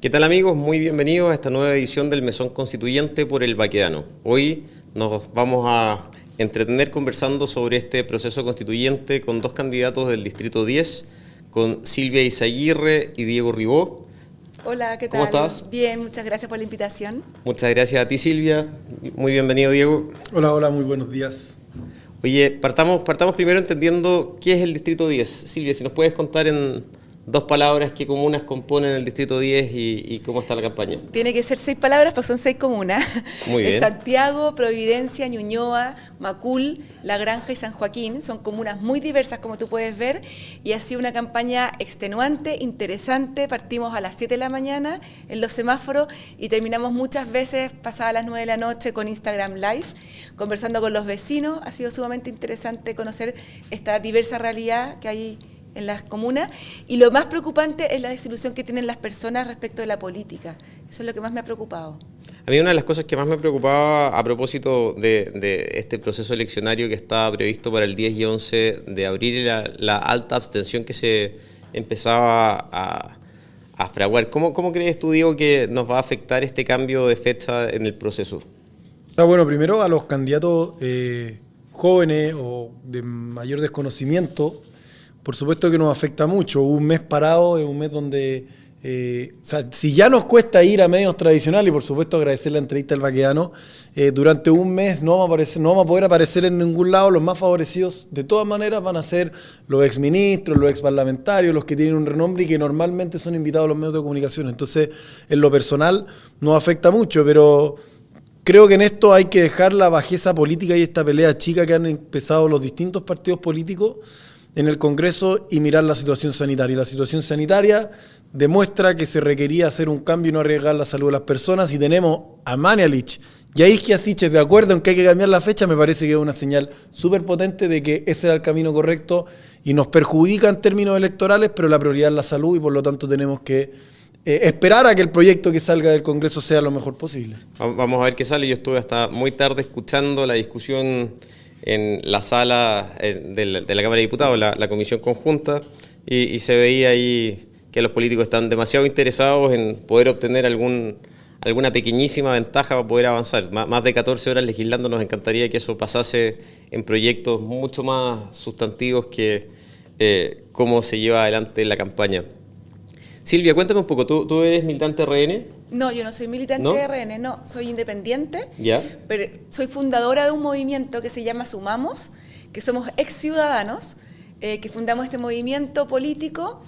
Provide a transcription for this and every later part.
¿Qué tal amigos? Muy bienvenidos a esta nueva edición del Mesón Constituyente por el Baquedano. Hoy nos vamos a entretener conversando sobre este proceso constituyente con dos candidatos del Distrito 10, con Silvia Izaguirre y Diego Ribó. Hola, ¿qué tal? ¿Cómo estás? Bien, muchas gracias por la invitación. Muchas gracias a ti, Silvia. Muy bienvenido, Diego. Hola, muy buenos días. Oye, partamos primero entendiendo qué es el Distrito 10. Silvia, si nos puedes contar en dos palabras qué comunas componen el Distrito 10 y cómo está la campaña. Tiene que ser 6 palabras porque son 6 comunas. Muy bien. Santiago, Providencia, Ñuñoa, Macul, La Granja y San Joaquín. Son comunas muy diversas, como tú puedes ver, y ha sido una campaña extenuante, interesante. Partimos a las 7 de la mañana en los semáforos y terminamos muchas veces pasadas las 9 de la noche con Instagram Live, conversando con los vecinos. Ha sido sumamente interesante conocer esta diversa realidad que hay en las comunas, y lo más preocupante es la desilusión que tienen las personas respecto de la política. Eso es lo que más me ha preocupado. A mí una de las cosas que más me preocupaba a propósito de este proceso eleccionario que estaba previsto para el 10 y 11 de abril era la alta abstención que se empezaba a fraguar. ¿Cómo crees tú, Diego, que nos va a afectar este cambio de fecha en el proceso? Bueno, primero a los candidatos jóvenes o de mayor desconocimiento, por supuesto que nos afecta mucho. Un mes parado es un mes donde, si ya nos cuesta ir a medios tradicionales, y por supuesto agradecer la entrevista al Baquedano, durante un mes no vamos a poder aparecer en ningún lado. Los más favorecidos de todas maneras van a ser los exministros, los exparlamentarios, los que tienen un renombre y que normalmente son invitados a los medios de comunicación. Entonces, en lo personal nos afecta mucho, pero creo que en esto hay que dejar la bajeza política y esta pelea chica que han empezado los distintos partidos políticos en el Congreso y mirar la situación sanitaria. Y la situación sanitaria demuestra que se requería hacer un cambio y no arriesgar la salud de las personas. Si tenemos a Mañalich y a Isquia Siches de acuerdo en que hay que cambiar la fecha, me parece que es una señal súper potente de que ese era el camino correcto y nos perjudica en términos electorales, pero la prioridad es la salud y por lo tanto tenemos que esperar a que el proyecto que salga del Congreso sea lo mejor posible. Vamos a ver qué sale. Yo estuve hasta muy tarde escuchando la discusión en la sala de la Cámara de Diputados, la comisión conjunta, y se veía ahí que los políticos están demasiado interesados en poder obtener alguna pequeñísima ventaja para poder avanzar. Más de 14 horas legislando, nos encantaría que eso pasase en proyectos mucho más sustantivos que cómo se lleva adelante la campaña. Silvia, cuéntame un poco, ¿tú eres militante RN? No, yo no soy militante ¿No? de RN, no, soy independiente, ¿Ya? pero soy fundadora de un movimiento que se llama Sumamos, que somos ex ciudadanos, que fundamos este movimiento político,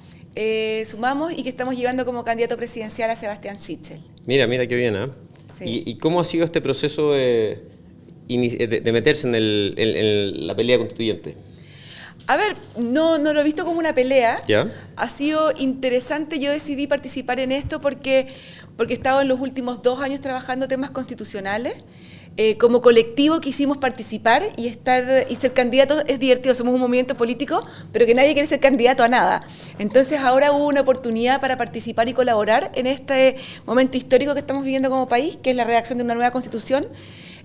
Sumamos, y que estamos llevando como candidato presidencial a Sebastián Sichel. Mira qué bien, ¿eh? Sí. ¿Y cómo ha sido este proceso de meterse en la pelea constituyente? A ver, no lo he visto como una pelea. ¿Ya? Ha sido interesante. Yo decidí participar en esto porque he estado en los últimos 2 años trabajando temas constitucionales. Como colectivo quisimos participar y ser candidatos es divertido. Somos un movimiento político, pero que nadie quiere ser candidato a nada. Entonces ahora hubo una oportunidad para participar y colaborar en este momento histórico que estamos viviendo como país, que es la redacción de una nueva constitución.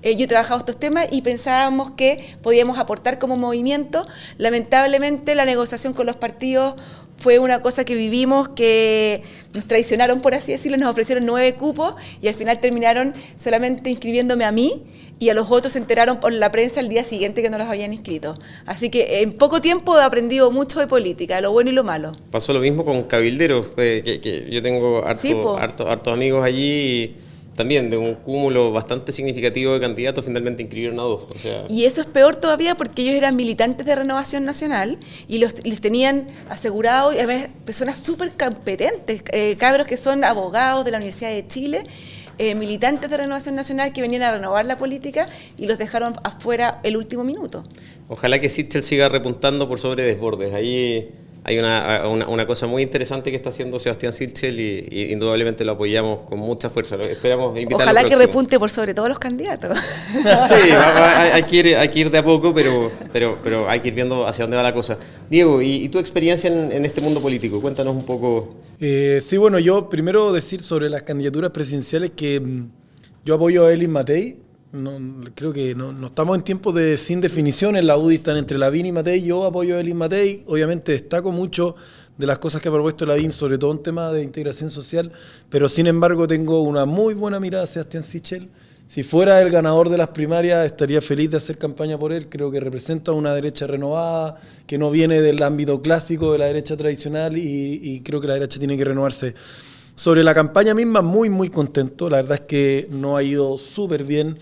Yo he trabajado estos temas y pensábamos que podíamos aportar como movimiento. Lamentablemente la negociación con los partidos fue una cosa que vivimos, que nos traicionaron, por así decirlo, nos ofrecieron 9 cupos y al final terminaron solamente inscribiéndome a mí y a los otros se enteraron por la prensa el día siguiente que no los habían inscrito. Así que en poco tiempo he aprendido mucho de política, de lo bueno y lo malo. Pasó lo mismo con cabilderos, que yo tengo hartos amigos allí y también de un cúmulo bastante significativo de candidatos finalmente inscribieron a 2. O sea. Y eso es peor todavía porque ellos eran militantes de Renovación Nacional y les tenían asegurado, y además personas súper competentes, cabros que son abogados de la Universidad de Chile, militantes de Renovación Nacional que venían a renovar la política y los dejaron afuera el último minuto. Ojalá que Sichel siga repuntando por sobre Desbordes. Ahí hay una cosa muy interesante que está haciendo Sebastián Sichel y indudablemente lo apoyamos con mucha fuerza. Esperamos invitarlo. Ojalá que repunte por sobre todos los candidatos. Sí, hay que ir de a poco, pero hay que ir viendo hacia dónde va la cosa. Diego, ¿y tu experiencia en este mundo político? Cuéntanos un poco. Sí, bueno, yo primero decir sobre las candidaturas presidenciales que yo apoyo a Elin Matei. No, creo que no estamos en tiempos sin definición. En la UDI están entre Lavín y Matei. Yo apoyo a Elin Matei. Obviamente destaco mucho de las cosas que ha propuesto Lavín, sobre todo en temas de integración social, pero sin embargo tengo una muy buena mirada a Sebastián Sichel. Si fuera el ganador de las primarias, estaría feliz de hacer campaña por él. Creo que representa una derecha renovada, que no viene del ámbito clásico de la derecha tradicional y creo que la derecha tiene que renovarse. Sobre la campaña misma, muy, muy contento. La verdad es que nos ha ido súper bien.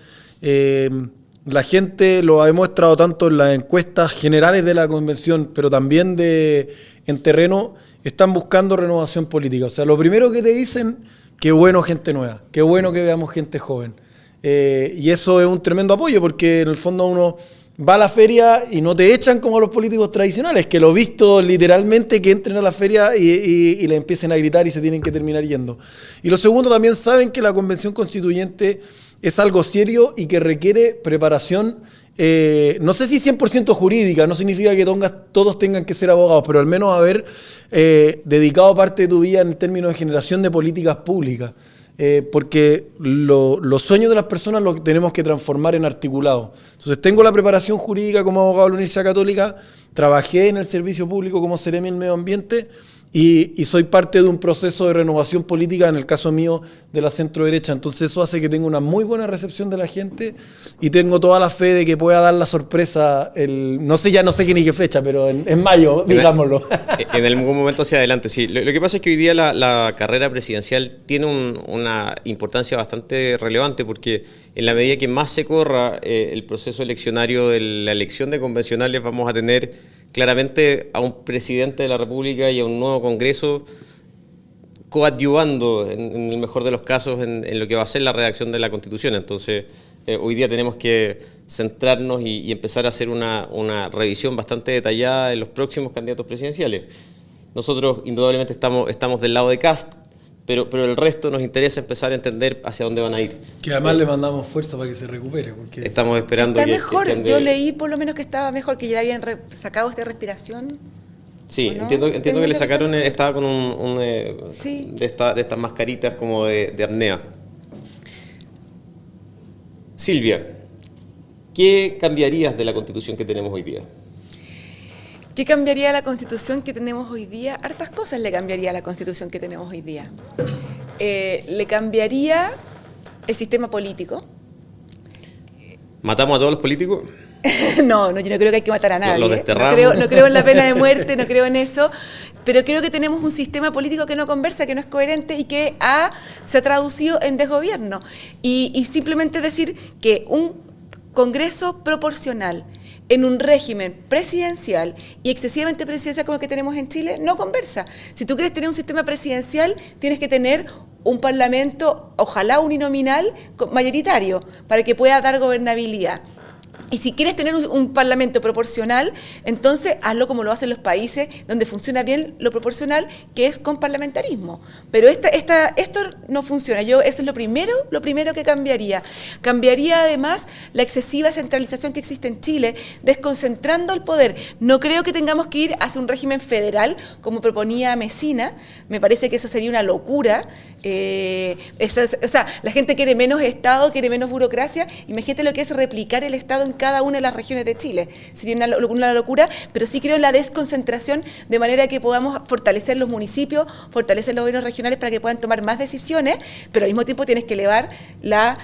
La gente lo ha demostrado tanto en las encuestas generales de la convención, pero también en terreno, están buscando renovación política. O sea, lo primero que te dicen, qué bueno gente nueva, qué bueno que veamos gente joven. Y eso es un tremendo apoyo, porque en el fondo uno va a la feria y no te echan como a los políticos tradicionales, que lo he visto literalmente que entren a la feria y le empiecen a gritar y se tienen que terminar yendo. Y lo segundo, también saben que la convención constituyente es algo serio y que requiere preparación, no sé si 100% jurídica, no significa que todos tengan que ser abogados, pero al menos haber dedicado parte de tu vida en términos de generación de políticas públicas. Porque los sueños de las personas los tenemos que transformar en articulados. Entonces tengo la preparación jurídica como abogado de la Universidad Católica, trabajé en el servicio público como Seremi en Medio Ambiente y soy parte de un proceso de renovación política, en el caso mío, de la centro derecha. Entonces eso hace que tenga una muy buena recepción de la gente y tengo toda la fe de que pueda dar la sorpresa, no sé ni qué fecha, pero en mayo, digámoslo. En algún momento hacia adelante, sí. Lo que pasa es que hoy día la carrera presidencial tiene una importancia bastante relevante, porque en la medida que más se corra el proceso eleccionario de la elección de convencionales, vamos a tener claramente a un presidente de la República y a un nuevo Congreso coadyuvando, en el mejor de los casos, en lo que va a ser la redacción de la Constitución. Entonces, hoy día tenemos que centrarnos y empezar a hacer una revisión bastante detallada de los próximos candidatos presidenciales. Nosotros, indudablemente, estamos del lado de Kast, pero el resto nos interesa empezar a entender hacia dónde van a ir. Que además le mandamos fuerza para que se recupere. Porque estamos esperando está mejor. Yo leí por lo menos que estaba mejor, que ya habían sacado esta respiración. Sí, ¿no? entiendo que le sacaron, también. estaba con Sí. de estas mascaritas como de apnea. Silvia, ¿qué cambiarías de la Constitución que tenemos hoy día? ¿Qué cambiaría la Constitución que tenemos hoy día? Hartas cosas le cambiaría a la Constitución que tenemos hoy día. Le cambiaría el sistema político. ¿Matamos a todos los políticos? No, yo no creo que hay que matar a nadie. ¿Los desterramos? No creo en la pena de muerte, no creo en eso, pero creo que tenemos un sistema político que no conversa, que no es coherente y que se ha traducido en desgobierno. Y simplemente decir que un Congreso proporcional en un régimen presidencial y excesivamente presidencial como el que tenemos en Chile, no conversa. Si tú quieres tener un sistema presidencial, tienes que tener un parlamento, ojalá uninominal, mayoritario, para que pueda dar gobernabilidad. Y si quieres tener un parlamento proporcional, entonces hazlo como lo hacen los países donde funciona bien lo proporcional, que es con parlamentarismo. Pero esto no funciona. Eso es lo primero que cambiaría. Cambiaría además la excesiva centralización que existe en Chile, desconcentrando el poder. No creo que tengamos que ir hacia un régimen federal, como proponía Messina. Me parece que eso sería una locura. La gente quiere menos Estado, quiere menos burocracia. Imagínate lo que es replicar el Estado en cada una de las regiones de Chile. Sería una locura, pero sí creo en la desconcentración, de manera que podamos fortalecer los municipios, fortalecer los gobiernos regionales para que puedan tomar más decisiones, pero al mismo tiempo tienes que elevar la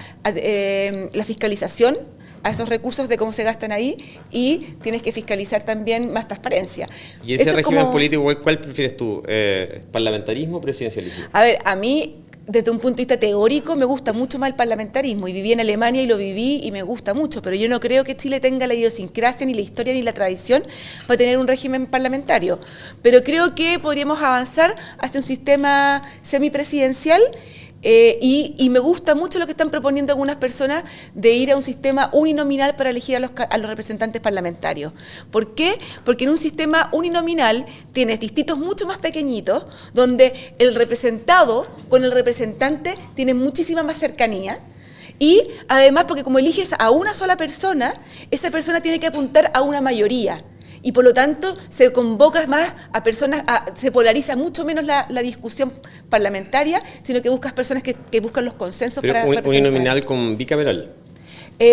fiscalización a esos recursos de cómo se gastan ahí y tienes que fiscalizar también más transparencia. ¿Y ese régimen político cuál prefieres tú? ¿Parlamentarismo o presidencialismo? A ver, a mí, desde un punto de vista teórico, me gusta mucho más el parlamentarismo y viví en Alemania y lo viví y me gusta mucho, pero yo no creo que Chile tenga la idiosincrasia, ni la historia, ni la tradición para tener un régimen parlamentario. Pero creo que podríamos avanzar hacia un sistema semipresidencial. Y me gusta mucho lo que están proponiendo algunas personas de ir a un sistema uninominal para elegir a los representantes parlamentarios. ¿Por qué? Porque en un sistema uninominal tienes distritos mucho más pequeñitos, donde el representado con el representante tienen muchísima más cercanía. Y además, porque como eliges a una sola persona, esa persona tiene que apuntar a una mayoría. Y por lo tanto se convoca más a personas, se polariza mucho menos la discusión parlamentaria, sino que buscas personas que buscan los consensos. Pero para representar. uninominal con bicameral.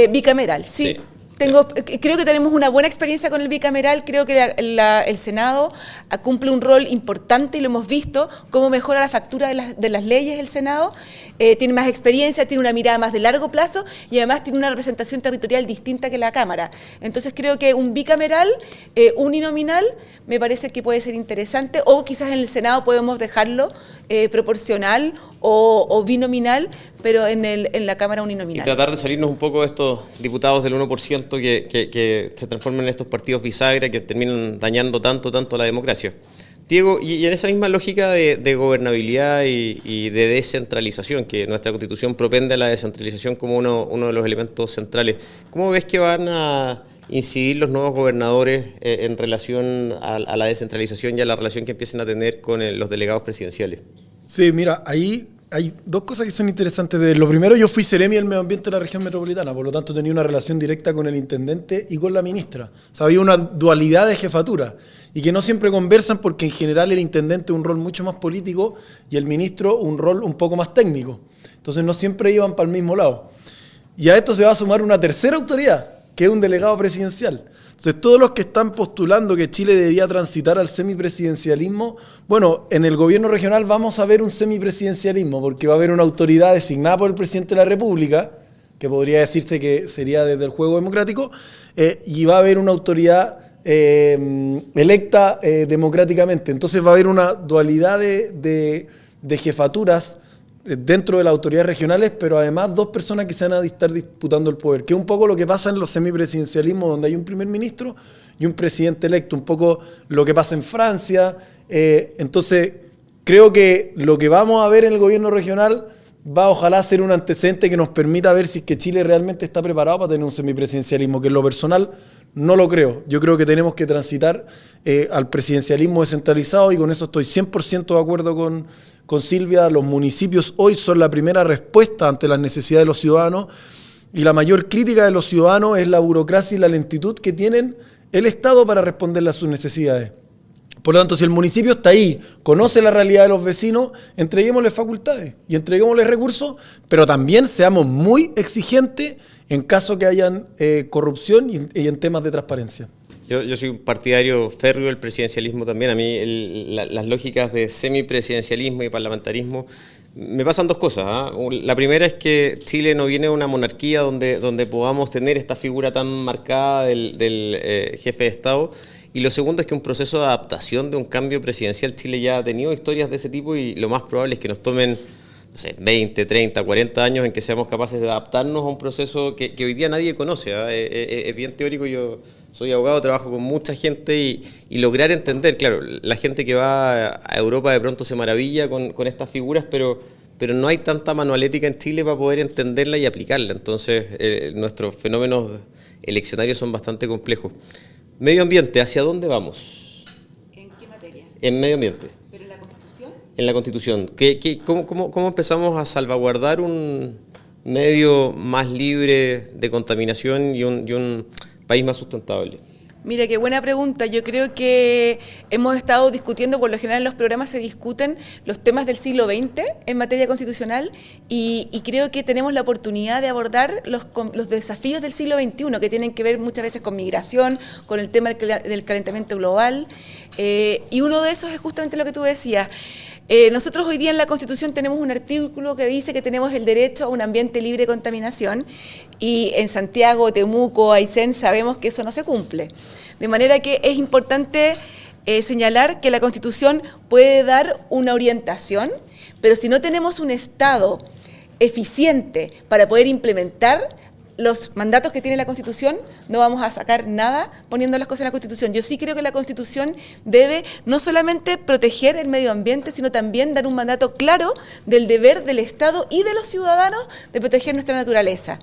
Bicameral, sí. Creo que tenemos una buena experiencia con el bicameral, creo que el Senado cumple un rol importante y lo hemos visto, cómo mejora la factura de las leyes el Senado, tiene más experiencia, tiene una mirada más de largo plazo y además tiene una representación territorial distinta que la Cámara. Entonces creo que un bicameral uninominal me parece que puede ser interesante, o quizás en el Senado podemos dejarlo proporcional o binominal, pero en la Cámara uninominal. Y tratar de salirnos un poco de estos diputados del 1% que se transforman en estos partidos bisagra que terminan dañando tanto la democracia. Diego, y en esa misma lógica de gobernabilidad y de descentralización, que nuestra Constitución propende a la descentralización como uno de los elementos centrales, ¿cómo ves que van a incidir los nuevos gobernadores en relación a la descentralización y a la relación que empiecen a tener con los delegados presidenciales? Sí, mira, ahí hay dos cosas que son interesantes. Lo primero, yo fui seremi del medio ambiente de la región metropolitana, por lo tanto tenía una relación directa con el intendente y con la ministra. O sea, había una dualidad de jefatura y que no siempre conversan porque en general el intendente un rol mucho más político y el ministro un rol un poco más técnico. Entonces no siempre iban para el mismo lado. Y a esto se va a sumar una tercera autoridad, que es un delegado presidencial. Entonces, todos los que están postulando que Chile debería transitar al semipresidencialismo, bueno, en el gobierno regional vamos a ver un semipresidencialismo, porque va a haber una autoridad designada por el presidente de la República, que podría decirse que sería desde el juego democrático, y va a haber una autoridad electa democráticamente. Entonces va a haber una dualidad de jefaturas dentro de las autoridades regionales, pero además dos personas que se van a estar disputando el poder, que es un poco lo que pasa en los semipresidencialismos, donde hay un primer ministro y un presidente electo, un poco lo que pasa en Francia. Entonces, creo que lo que vamos a ver en el gobierno regional va ojalá ser un antecedente que nos permita ver si es que Chile realmente está preparado para tener un semipresidencialismo, que en lo personal no lo creo. Yo creo que tenemos que transitar al presidencialismo descentralizado y con eso estoy 100% de acuerdo con Silvia. Los municipios hoy son la primera respuesta ante las necesidades de los ciudadanos y la mayor crítica de los ciudadanos es la burocracia y la lentitud que tienen el Estado para responderle a sus necesidades. Por lo tanto, si el municipio está ahí, conoce la realidad de los vecinos, entreguémosle facultades y entreguémosle recursos, pero también seamos muy exigentes en caso que hayan corrupción y en temas de transparencia. Yo soy un partidario férreo del presidencialismo también. A mí las lógicas de semipresidencialismo y parlamentarismo me pasan dos cosas. La primera es que Chile no viene de una monarquía donde podamos tener esta figura tan marcada del jefe de Estado. Y lo segundo es que un proceso de adaptación de un cambio presidencial, Chile ya ha tenido historias de ese tipo y lo más probable es que nos tomen 20, 30, 40 años en que seamos capaces de adaptarnos a un proceso que hoy día nadie conoce. Es bien teórico, yo soy abogado, trabajo con mucha gente y lograr entender, claro, la gente que va a Europa de pronto se maravilla con estas figuras, pero no hay tanta manualética en Chile para poder entenderla y aplicarla. Entonces, nuestros fenómenos eleccionarios son bastante complejos. Medio ambiente, ¿hacia dónde vamos? ¿En qué materia? En medio ambiente. ¿Pero en la Constitución? En la Constitución. ¿Cómo empezamos a salvaguardar un medio más libre de contaminación y un país más sustentable? Mira, qué buena pregunta. Yo creo que hemos estado discutiendo, por lo general en los programas se discuten los temas del siglo XX en materia constitucional y creo que tenemos la oportunidad de abordar los desafíos del siglo XXI que tienen que ver muchas veces con migración, con el tema del calentamiento global y uno de esos es justamente lo que tú decías. Nosotros hoy día en la Constitución tenemos un artículo que dice que tenemos el derecho a un ambiente libre de contaminación y en Santiago, Temuco, Aysén sabemos que eso no se cumple. De manera que es importante señalar que la Constitución puede dar una orientación, pero si no tenemos un Estado eficiente para poder implementar los mandatos que tiene la Constitución, no vamos a sacar nada poniendo las cosas en la Constitución. Yo sí creo que la Constitución debe no solamente proteger el medio ambiente, sino también dar un mandato claro del deber del Estado y de los ciudadanos de proteger nuestra naturaleza.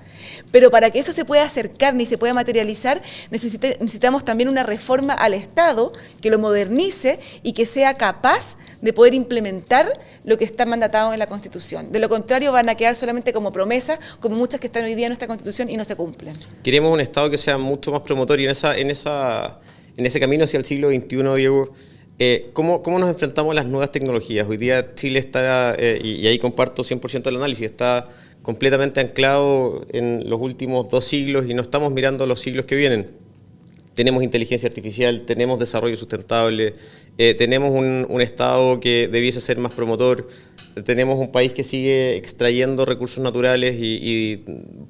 Pero para que eso se pueda acercar ni se pueda materializar, necesitamos también una reforma al Estado que lo modernice y que sea capaz de poder implementar lo que está mandatado en la Constitución. De lo contrario, van a quedar solamente como promesas, como muchas que están hoy día en nuestra Constitución y no se cumplen. Queremos un Estado que sea mucho más promotor y en ese camino hacia el siglo XXI, Diego, ¿cómo nos enfrentamos a las nuevas tecnologías? Hoy día Chile está, y ahí comparto 100% el análisis, está completamente anclado en los últimos 2 siglos y no estamos mirando los siglos que vienen. Tenemos inteligencia artificial, tenemos desarrollo sustentable, tenemos un Estado que debiese ser más promotor, tenemos un país que sigue extrayendo recursos naturales y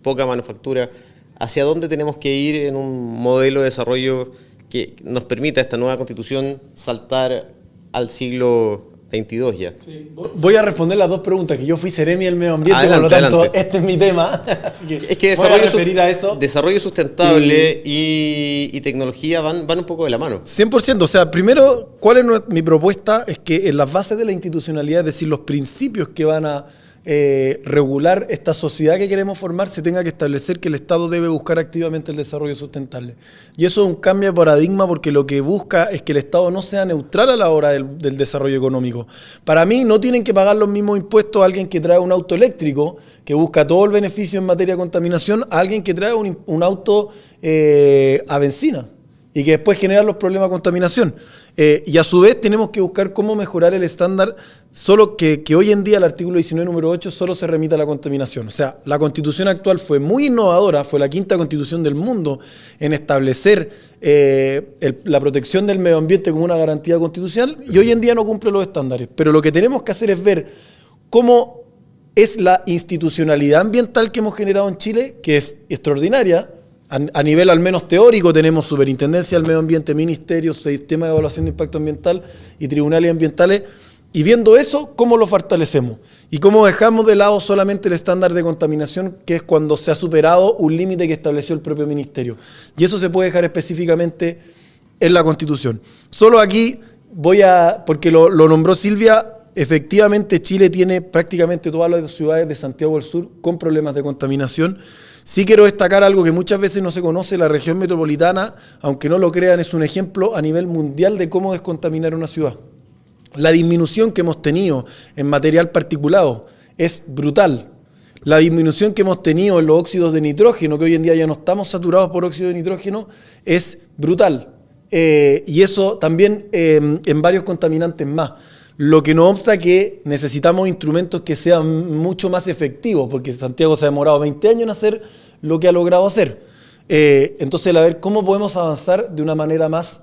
poca manufactura. ¿Hacia dónde tenemos que ir en un modelo de desarrollo que nos permita esta nueva Constitución saltar al siglo 22 ya? Sí. Voy a responder las 2 preguntas, que yo fui Seremi del Medio Ambiente, Adelante, por lo tanto, adelante. este es mi tema. Así que Es que voy a referir a eso. desarrollo sustentable y tecnología van un poco de la mano. 100%, o sea, primero, ¿cuál es mi propuesta? Es que en las bases de la institucionalidad, es decir, los principios que van a regular esta sociedad que queremos formar, se tenga que establecer que el Estado debe buscar activamente el desarrollo sustentable. Y eso es un cambio de paradigma, porque lo que busca es que el Estado no sea neutral a la hora del desarrollo económico. Para mí no tienen que pagar los mismos impuestos a alguien que trae un auto eléctrico, que busca todo el beneficio en materia de contaminación, a alguien que trae un auto a benzina y que después genera los problemas de contaminación. Y a su vez tenemos que buscar cómo mejorar el estándar, solo que hoy en día el artículo 19, número 8, solo se remite a la contaminación. O sea, la Constitución actual fue muy innovadora, fue la 5ª Constitución del mundo en establecer la protección del medio ambiente como una garantía constitucional, y hoy en día no cumple los estándares. Pero lo que tenemos que hacer es ver cómo es la institucionalidad ambiental que hemos generado en Chile, que es extraordinaria. A nivel al menos teórico tenemos Superintendencia del Medio Ambiente, Ministerios, Sistema de Evaluación de Impacto Ambiental y Tribunales Ambientales, y viendo eso, ¿cómo lo fortalecemos? Y cómo dejamos de lado solamente el estándar de contaminación, que es cuando se ha superado un límite que estableció el propio Ministerio. Y eso se puede dejar específicamente en la Constitución. Solo aquí porque lo nombró Silvia, efectivamente Chile tiene prácticamente todas las ciudades de Santiago del Sur con problemas de contaminación. Sí quiero destacar algo que muchas veces no se conoce: la región metropolitana, aunque no lo crean, es un ejemplo a nivel mundial de cómo descontaminar una ciudad. La disminución que hemos tenido en material particulado es brutal. La disminución que hemos tenido en los óxidos de nitrógeno, que hoy en día ya no estamos saturados por óxido de nitrógeno, es brutal. Y eso también en varios contaminantes más. Lo que no obsta que necesitamos instrumentos que sean mucho más efectivos, porque Santiago se ha demorado 20 años en hacer lo que ha logrado hacer. Entonces, a ver cómo podemos avanzar de una manera más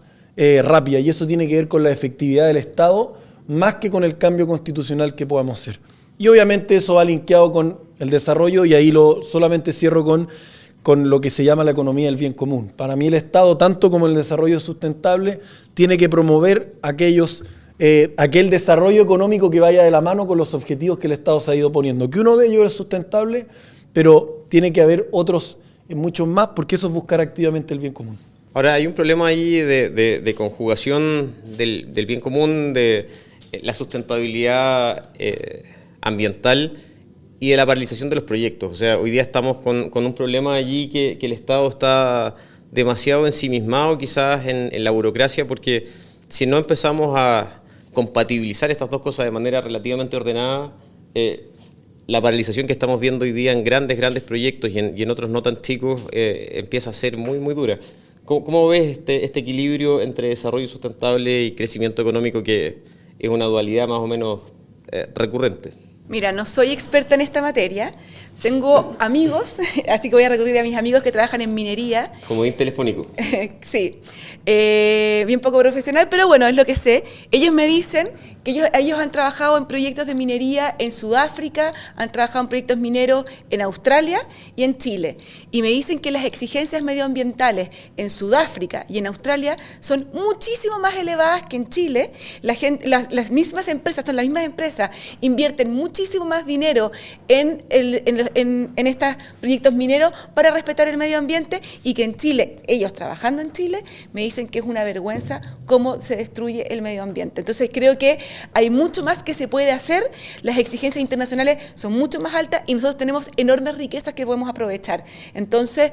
rápida, y eso tiene que ver con la efectividad del Estado, más que con el cambio constitucional que podamos hacer. Y obviamente eso va linkeado con el desarrollo, y ahí solamente cierro con lo que se llama la economía del bien común. Para mí el Estado, tanto como el desarrollo sustentable, tiene que promover aquel desarrollo económico que vaya de la mano con los objetivos que el Estado se ha ido poniendo. Que uno de ellos es sustentable, pero tiene que haber otros muchos más, porque eso es buscar activamente el bien común. Ahora, hay un problema ahí de conjugación del bien común, de la sustentabilidad ambiental y de la paralización de los proyectos. O sea, hoy día estamos con un problema allí que el Estado está demasiado ensimismado quizás en la burocracia, porque si no empezamos a compatibilizar estas dos cosas de manera relativamente ordenada, la paralización que estamos viendo hoy día en grandes proyectos y en otros no tan chicos empieza a ser muy dura. ¿Cómo ves este equilibrio entre desarrollo sustentable y crecimiento económico, que es una dualidad más o menos recurrente? Mira, no soy experta en esta materia, tengo amigos, así que voy a recurrir a mis amigos que trabajan en minería. Comodín telefónico. Sí, bien poco profesional, pero bueno, es lo que sé. Ellos me dicen que ellos han trabajado en proyectos de minería en Sudáfrica, han trabajado en proyectos mineros en Australia y en Chile. Y me dicen que las exigencias medioambientales en Sudáfrica y en Australia son muchísimo más elevadas que en Chile. Las mismas empresas, son las mismas empresas, invierten muchísimo más dinero en estos proyectos mineros para respetar el medio ambiente, y que en Chile, ellos trabajando en Chile, me dicen que es una vergüenza cómo se destruye el medio ambiente. Entonces creo que hay mucho más que se puede hacer, las exigencias internacionales son mucho más altas y nosotros tenemos enormes riquezas que podemos aprovechar. Entonces,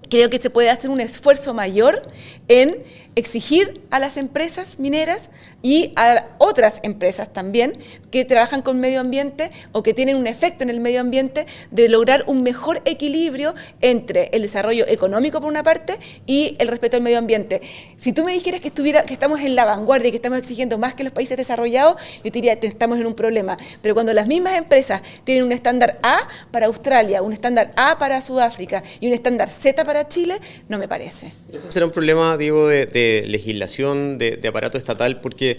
creo que se puede hacer un esfuerzo mayor en exigir a las empresas mineras y a otras empresas también que trabajan con medio ambiente o que tienen un efecto en el medio ambiente de lograr un mejor equilibrio entre el desarrollo económico por una parte y el respeto al medio ambiente. Si tú me dijeras que estamos en la vanguardia y que estamos exigiendo más que los países desarrollados, yo te diría que estamos en un problema. Pero cuando las mismas empresas tienen un estándar A para Australia, un estándar A para Sudáfrica y un estándar Z para Chile, no me parece. ¿Ese será un problema, Diego, de legislación, de aparato estatal? Porque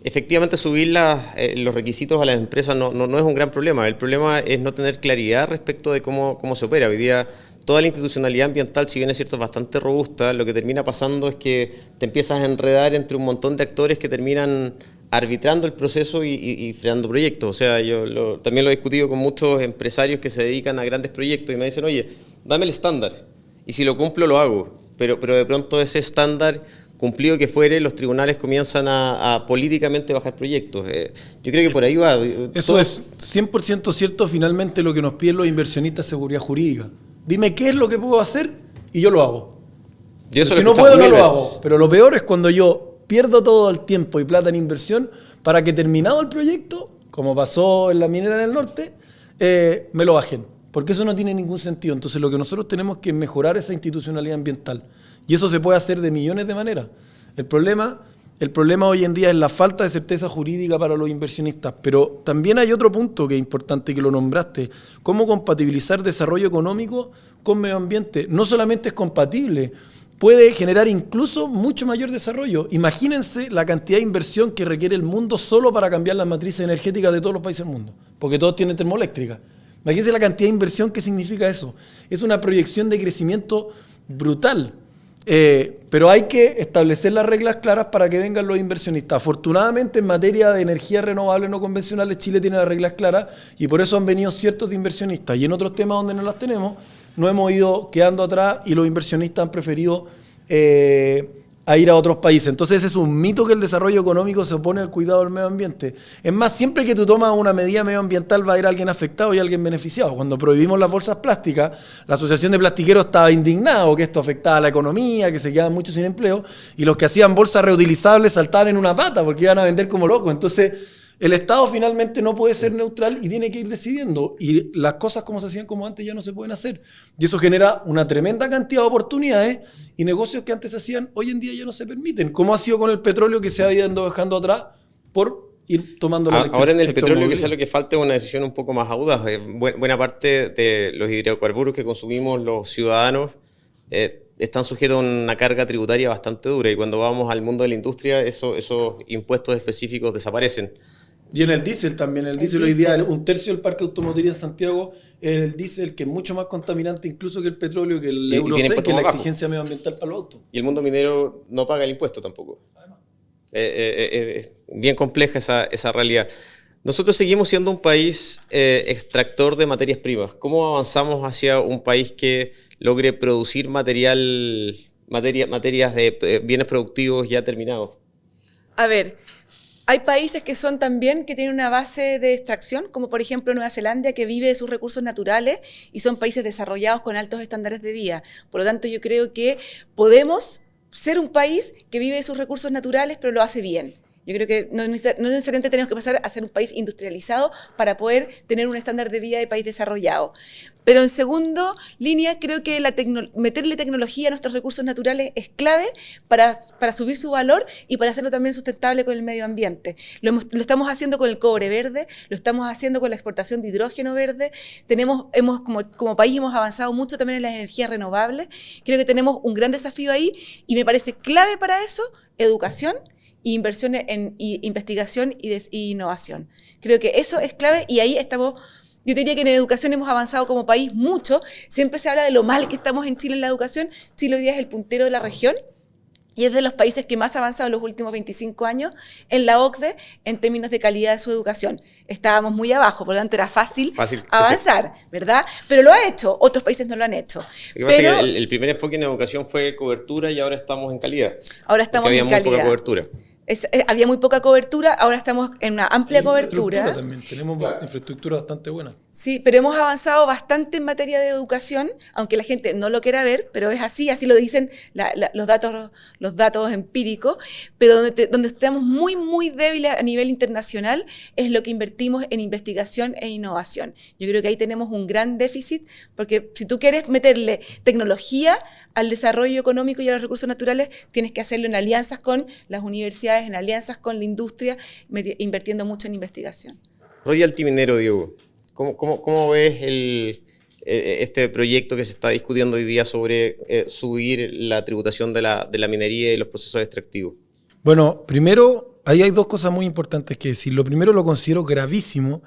efectivamente subir los requisitos a las empresas no es un gran problema. El problema es no tener claridad respecto de cómo se opera. Hoy día toda la institucionalidad ambiental, si bien es cierto, es bastante robusta, lo que termina pasando es que te empiezas a enredar entre un montón de actores que terminan arbitrando el proceso y frenando proyectos. O sea, yo también lo he discutido con muchos empresarios que se dedican a grandes proyectos y me dicen, oye, dame el estándar y si lo cumplo lo hago. Pero de pronto ese estándar, cumplido que fuere, los tribunales comienzan a políticamente bajar proyectos. Yo creo que por ahí va. Eso es 100% cierto. Finalmente lo que nos piden los inversionistas es seguridad jurídica. Dime qué es lo que puedo hacer y yo lo hago. Si no puedo, no lo hago. Pero lo peor es cuando yo pierdo todo el tiempo y plata en inversión para que, terminado el proyecto, como pasó en la minera del norte, me lo bajen. Porque eso no tiene ningún sentido. Entonces lo que nosotros tenemos que mejorar esa institucionalidad ambiental. Y eso se puede hacer de millones de maneras. El problema hoy en día es la falta de certeza jurídica para los inversionistas. Pero también hay otro punto que es importante que lo nombraste. ¿Cómo compatibilizar desarrollo económico con medio ambiente? No solamente es compatible, puede generar incluso mucho mayor desarrollo. Imagínense la cantidad de inversión que requiere el mundo solo para cambiar las matrices energéticas de todos los países del mundo. Porque todos tienen termoeléctrica. Imagínense la cantidad de inversión que significa eso. Es una proyección de crecimiento brutal. Pero hay que establecer las reglas claras para que vengan los inversionistas. Afortunadamente, en materia de energías renovables no convencionales, Chile tiene las reglas claras y por eso han venido ciertos inversionistas. Y en otros temas donde no las tenemos, nos hemos ido quedando atrás y los inversionistas han preferido a ir a otros países. Entonces ese es un mito, que el desarrollo económico se opone al cuidado del medio ambiente. Es más, siempre que tú tomas una medida medioambiental va a haber alguien afectado y alguien beneficiado. Cuando prohibimos las bolsas plásticas, la Asociación de Plastiqueros estaba indignado que esto afectaba a la economía, que se quedaban muchos sin empleo, y los que hacían bolsas reutilizables saltaban en una pata porque iban a vender como locos. Entonces el Estado finalmente no puede ser neutral y tiene que ir decidiendo. Y las cosas como se hacían como antes ya no se pueden hacer. Y eso genera una tremenda cantidad de oportunidades y negocios que antes se hacían, hoy en día ya no se permiten. Como ha sido con el petróleo, que se ha ido dejando atrás por ir tomando la electricidad. Ahora en el petróleo quizás lo que falta es una decisión un poco más audaz. Buena parte de los hidrocarburos que consumimos los ciudadanos están sujetos a una carga tributaria bastante dura. Y cuando vamos al mundo de la industria, esos impuestos específicos desaparecen. Y en el diésel también. El diésel hoy día, un tercio del parque automotriz en Santiago es el diésel, que es mucho más contaminante incluso que el petróleo, que el Euro 6, que es la exigencia medioambiental para los autos. Y el mundo minero no paga el impuesto tampoco. Bien compleja esa realidad. Nosotros seguimos siendo un país extractor de materias primas. ¿Cómo avanzamos hacia un país que logre producir materias de bienes productivos ya terminados? A ver, hay países que son también, que tienen una base de extracción, como por ejemplo Nueva Zelanda, que vive de sus recursos naturales y son países desarrollados con altos estándares de vida. Por lo tanto, yo creo que podemos ser un país que vive de sus recursos naturales, pero lo hace bien. Yo creo que no necesariamente tenemos que pasar a ser un país industrializado para poder tener un estándar de vida de país desarrollado. Pero en segundo línea, creo que meterle tecnología a nuestros recursos naturales es clave para subir su valor y para hacerlo también sustentable con el medio ambiente. Lo estamos haciendo con el cobre verde, lo estamos haciendo con la exportación de hidrógeno verde. Como país hemos avanzado mucho también en las energías renovables. Creo que tenemos un gran desafío ahí y me parece clave para eso educación, inversiones en investigación y innovación. Creo que eso es clave y ahí estamos. Yo diría que en educación hemos avanzado como país mucho. Siempre se habla de lo mal que estamos en Chile en la educación. Chile hoy día es el puntero de la región y es de los países que más ha avanzado en los últimos 25 años en la OCDE en términos de calidad de su educación. Estábamos muy abajo, por lo tanto era fácil avanzar, ¿verdad? Pero lo ha hecho, otros países no lo han hecho. El primer enfoque en educación fue cobertura y ahora estamos en calidad. Ahora estamos en calidad. Muy poca cobertura. había muy poca cobertura, ahora estamos en una amplia cobertura. También. Tenemos infraestructura bastante buena. Sí, pero hemos avanzado bastante en materia de educación, aunque la gente no lo quiera ver, pero es así lo dicen los datos empíricos, pero donde estamos muy, muy débiles a nivel internacional es lo que invertimos en investigación e innovación. Yo creo que ahí tenemos un gran déficit, porque si tú quieres meterle tecnología al desarrollo económico y a los recursos naturales, tienes que hacerlo en alianzas con las universidades, en alianzas con la industria, invirtiendo mucho en investigación. Royalty minero, Diego. ¿Cómo ves este proyecto que se está discutiendo hoy día sobre subir la tributación de la minería y los procesos extractivos? Bueno, primero, ahí hay dos cosas muy importantes que decir. Lo primero, lo considero gravísimo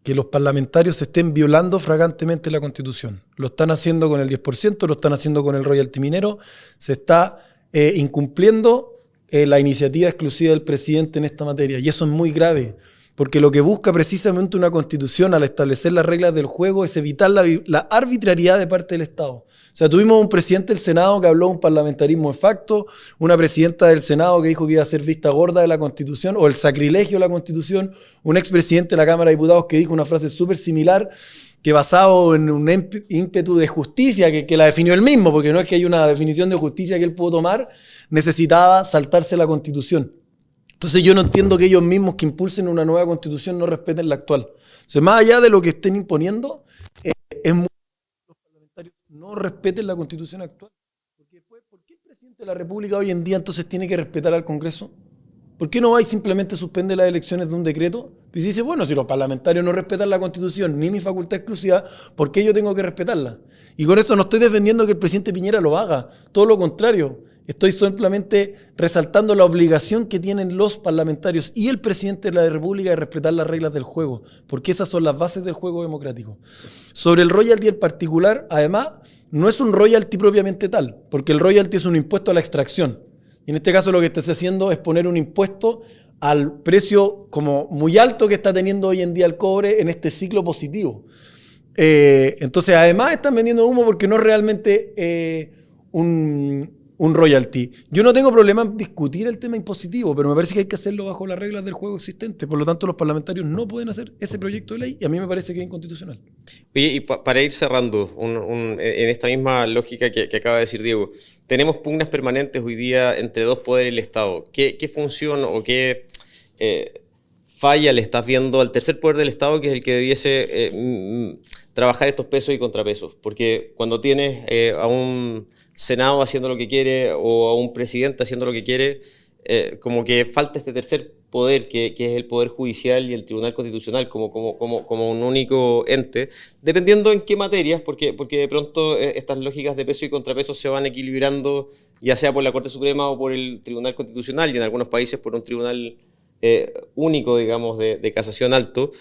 que los parlamentarios estén violando flagrantemente la Constitución. Lo están haciendo con el 10%, lo están haciendo con el royalty minero, se está incumpliendo la iniciativa exclusiva del presidente en esta materia, y eso es muy grave. Porque lo que busca precisamente una Constitución al establecer las reglas del juego es evitar la arbitrariedad de parte del Estado. O sea, tuvimos un presidente del Senado que habló de un parlamentarismo de facto, una presidenta del Senado que dijo que iba a ser vista gorda de la Constitución o el sacrilegio de la Constitución, un expresidente de la Cámara de Diputados que dijo una frase súper similar, que basado en un ímpetu de justicia, que la definió él mismo, porque no es que haya una definición de justicia que él pudo tomar, necesitaba saltarse la Constitución. Entonces yo no entiendo que ellos mismos que impulsen una nueva Constitución no respeten la actual. O sea, más allá de lo que estén imponiendo, es muy que los parlamentarios no respeten la Constitución actual. Porque después, ¿por qué el presidente de la República hoy en día entonces tiene que respetar al Congreso? ¿Por qué no va y simplemente suspende las elecciones de un decreto? Y dice, bueno, si los parlamentarios no respetan la Constitución ni mi facultad exclusiva, ¿por qué yo tengo que respetarla? Y con eso no estoy defendiendo que el presidente Piñera lo haga, todo lo contrario. Estoy simplemente resaltando la obligación que tienen los parlamentarios y el presidente de la República de respetar las reglas del juego, porque esas son las bases del juego democrático. Sobre el royalty en particular, además, no es un royalty propiamente tal, porque el royalty es un impuesto a la extracción. Y en este caso lo que estás haciendo es poner un impuesto al precio como muy alto que está teniendo hoy en día el cobre en este ciclo positivo. Entonces, además están vendiendo humo porque no es realmente un royalty. Yo no tengo problema en discutir el tema impositivo, pero me parece que hay que hacerlo bajo las reglas del juego existente. Por lo tanto, los parlamentarios no pueden hacer ese proyecto de ley y a mí me parece que es inconstitucional. Oye, y para ir cerrando, en esta misma lógica que acaba de decir Diego, tenemos pugnas permanentes hoy día entre dos poderes del Estado. ¿Qué función o qué falla le estás viendo al tercer poder del Estado, que es el que debiese trabajar estos pesos y contrapesos? Porque cuando tienes a un Senado haciendo lo que quiere o a un presidente haciendo lo que quiere, como que falta este tercer poder que es el Poder Judicial y el Tribunal Constitucional como un único ente, dependiendo en qué materias, porque de pronto estas lógicas de peso y contrapeso se van equilibrando, ya sea por la Corte Suprema o por el Tribunal Constitucional, y en algunos países por un tribunal único, digamos, de casación alto,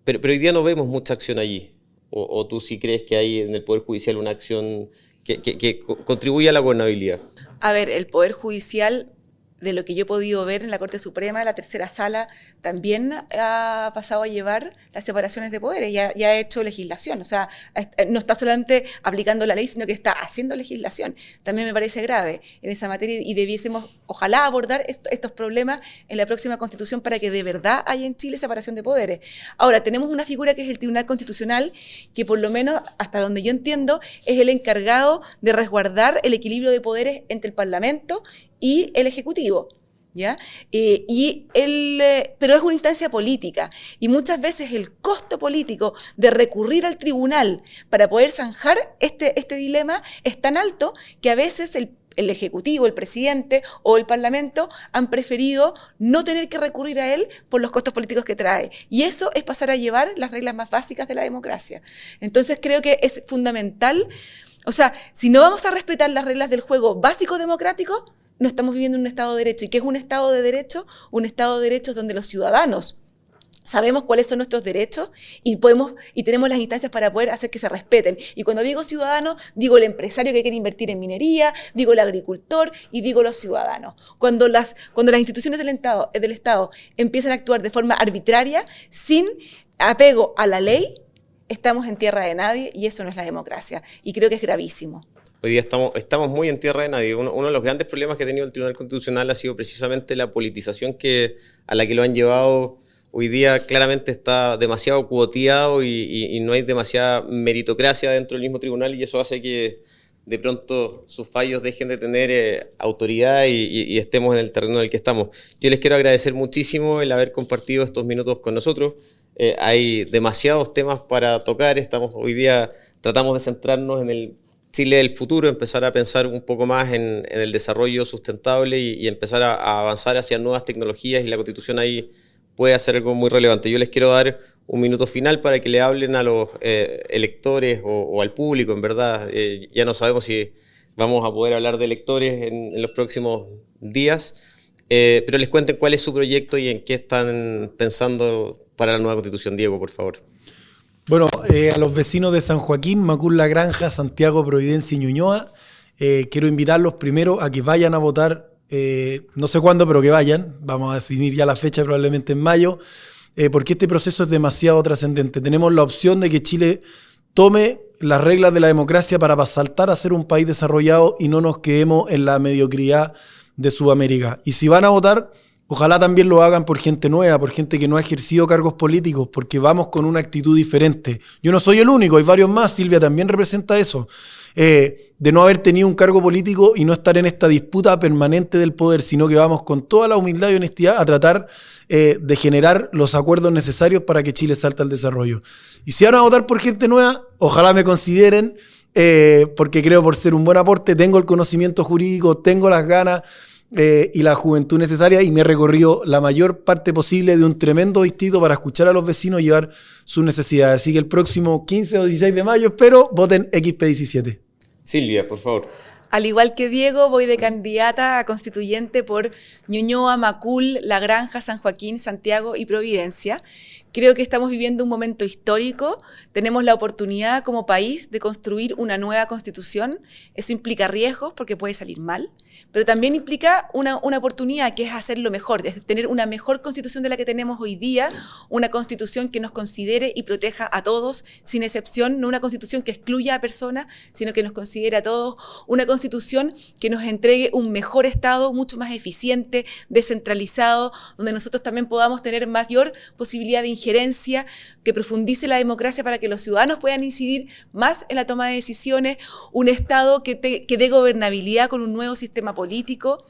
pero hoy día no vemos mucha acción allí. ¿O tú sí crees que hay en el Poder Judicial una acción que contribuye a la gobernabilidad? A ver, el Poder Judicial, de lo que yo he podido ver en la Corte Suprema, la tercera sala, también ha pasado a llevar las separaciones de poderes, ya ha hecho legislación, o sea, no está solamente aplicando la ley, sino que está haciendo legislación. También me parece grave en esa materia y debiésemos, ojalá, abordar estos problemas en la próxima Constitución para que de verdad haya en Chile separación de poderes. Ahora, tenemos una figura que es el Tribunal Constitucional, que por lo menos, hasta donde yo entiendo, es el encargado de resguardar el equilibrio de poderes entre el Parlamento y el Ejecutivo, ¿ya? Pero es una instancia política y muchas veces el costo político de recurrir al tribunal para poder zanjar este dilema es tan alto que a veces el Ejecutivo, el presidente o el Parlamento han preferido no tener que recurrir a él por los costos políticos que trae. Y eso es pasar a llevar las reglas más básicas de la democracia. Entonces creo que es fundamental, o sea, si no vamos a respetar las reglas del juego básico democrático, no estamos viviendo en un Estado de Derecho. ¿Y qué es un Estado de Derecho? Un Estado de Derecho donde los ciudadanos sabemos cuáles son nuestros derechos y tenemos las instancias para poder hacer que se respeten. Y cuando digo ciudadanos, digo el empresario que quiere invertir en minería, digo el agricultor y digo los ciudadanos. Cuando las instituciones del Estado empiezan a actuar de forma arbitraria, sin apego a la ley, estamos en tierra de nadie y eso no es la democracia. Y creo que es gravísimo. Hoy día estamos muy en tierra de nadie. Uno de los grandes problemas que ha tenido el Tribunal Constitucional ha sido precisamente la politización a la que lo han llevado. Hoy día claramente está demasiado cuoteado y no hay demasiada meritocracia dentro del mismo tribunal, y eso hace que de pronto sus fallos dejen de tener autoridad y estemos en el terreno en el que estamos. Yo les quiero agradecer muchísimo el haber compartido estos minutos con nosotros. Hay demasiados temas para tocar. Hoy día tratamos de centrarnos en el Chile del futuro, empezar a pensar un poco más en el desarrollo sustentable y empezar a avanzar hacia nuevas tecnologías, y la Constitución ahí puede hacer algo muy relevante. Yo les quiero dar un minuto final para que le hablen a los electores o al público, en verdad. Ya no sabemos si vamos a poder hablar de electores en los próximos días, pero les cuenten cuál es su proyecto y en qué están pensando para la nueva Constitución. Diego, por favor. Bueno, a los vecinos de San Joaquín, Macul, La Granja, Santiago, Providencia y Ñuñoa, quiero invitarlos primero a que vayan a votar. No sé cuándo, pero que vayan. Vamos a definir ya la fecha, probablemente en mayo, porque este proceso es demasiado trascendente. Tenemos la opción de que Chile tome las reglas de la democracia para saltar a ser un país desarrollado y no nos quedemos en la mediocridad de Sudamérica. Y si van a votar, ojalá también lo hagan por gente nueva, por gente que no ha ejercido cargos políticos, porque vamos con una actitud diferente. Yo no soy el único, hay varios más. Silvia también representa eso. De no haber tenido un cargo político y no estar en esta disputa permanente del poder, sino que vamos con toda la humildad y honestidad a tratar de generar los acuerdos necesarios para que Chile salte al desarrollo. Y si van a votar por gente nueva, ojalá me consideren, porque creo por ser un buen aporte, tengo el conocimiento jurídico, tengo las ganas y la juventud necesaria, y me he recorrido la mayor parte posible de un tremendo distrito para escuchar a los vecinos y llevar sus necesidades. Así que el próximo 15 o 16 de mayo espero voten XP17. Silvia, por favor. Al igual que Diego, voy de candidata a constituyente por Ñuñoa, Macul, La Granja, San Joaquín, Santiago y Providencia. Creo que estamos viviendo un momento histórico. Tenemos la oportunidad como país de construir una nueva constitución. Eso implica riesgos porque puede salir mal, pero también implica una oportunidad, que es hacerlo mejor, es tener una mejor constitución de la que tenemos hoy día, una constitución que nos considere y proteja a todos, sin excepción, no una constitución que excluya a personas, sino que nos considere a todos, una constitución que nos entregue un mejor Estado, mucho más eficiente, descentralizado, donde nosotros también podamos tener mayor posibilidad de injerencia, que profundice la democracia para que los ciudadanos puedan incidir más en la toma de decisiones, un Estado que dé gobernabilidad con un nuevo sistema político,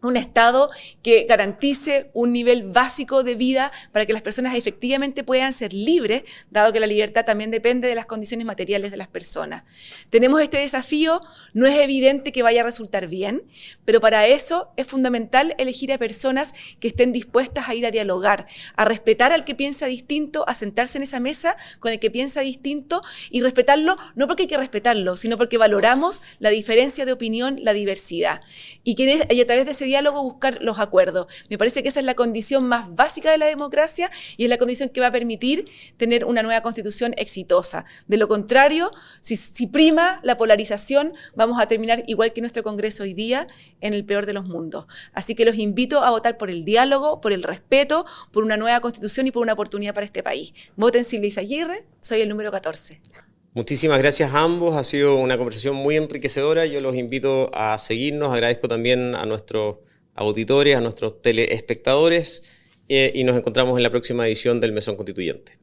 un Estado que garantice un nivel básico de vida para que las personas efectivamente puedan ser libres, dado que la libertad también depende de las condiciones materiales de las personas. Tenemos este desafío, no es evidente que vaya a resultar bien, pero para eso es fundamental elegir a personas que estén dispuestas a ir a dialogar, a respetar al que piensa distinto, a sentarse en esa mesa con el que piensa distinto y respetarlo, no porque hay que respetarlo, sino porque valoramos la diferencia de opinión, la diversidad. Y a través de ese diálogo buscar los acuerdos. Me parece que esa es la condición más básica de la democracia y es la condición que va a permitir tener una nueva constitución exitosa. De lo contrario, si prima la polarización, vamos a terminar igual que nuestro Congreso hoy día, en el peor de los mundos. Así que los invito a votar por el diálogo, por el respeto, por una nueva constitución y por una oportunidad para este país. Voten Silvia Izaguirre, soy el número 14. Muchísimas gracias a ambos, ha sido una conversación muy enriquecedora. Yo los invito a seguirnos, agradezco también a nuestros auditores, a nuestros teleespectadores, y nos encontramos en la próxima edición del Mesón Constituyente.